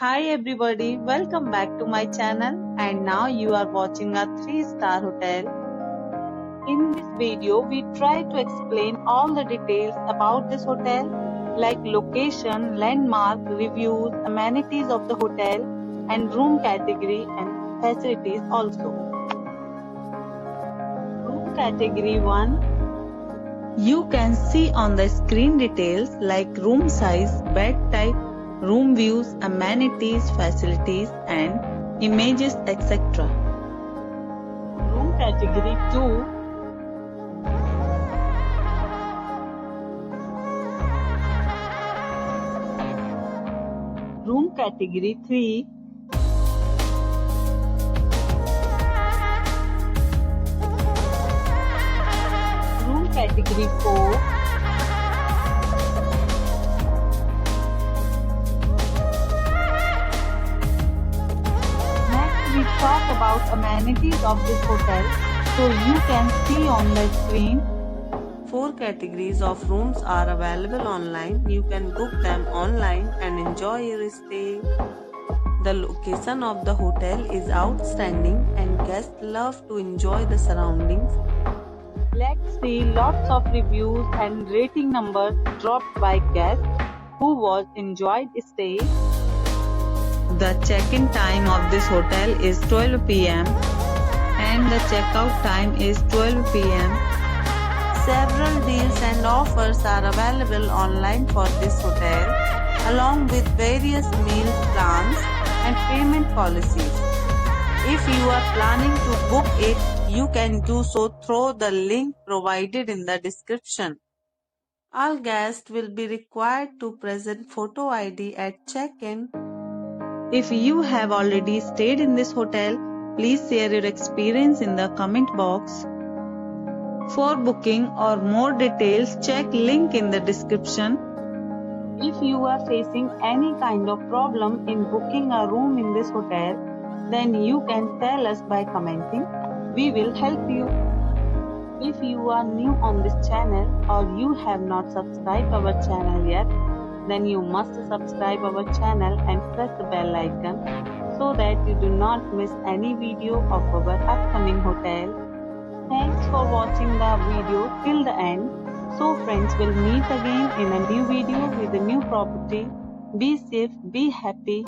Hi everybody, welcome back to my channel, and now you are watching a 3-star hotel. In this video, we try to explain all the details about this hotel, like location, landmark, reviews, amenities of the hotel, and room category and facilities also. Room category 1. You can see on the screen details like room size, bed type, room views, amenities, facilities, and images, etc. Room category 2. Room category 3. Room category 4. We talk about amenities of this hotel, so you can see on the screen. 4 categories of rooms are available online. You can book them online and enjoy your stay. The location of the hotel is outstanding and guests love to enjoy the surroundings. Let's see lots of reviews and rating numbers dropped by guests who was enjoyed stay. The check-in time of this hotel is 12 p.m. and the check-out time is 12 p.m. Several deals and offers are available online for this hotel, along with various meal plans and payment policies. If you are planning to book it, you can do so through the link provided in the description. All guests will be required to present photo ID at check-in. If you have already stayed in this hotel, please share your experience in the comment box. For booking or more details, check link in the description. If you are facing any kind of problem in booking a room in this hotel, then you can tell us by commenting. We will help you. If you are new on this channel or you have not subscribed our channel yet, then you must subscribe our channel and press the bell icon so that you do not miss any video of our upcoming hotel. Thanks for watching the video till the end. So friends, will meet again in a new video with a new property. Be safe, be happy.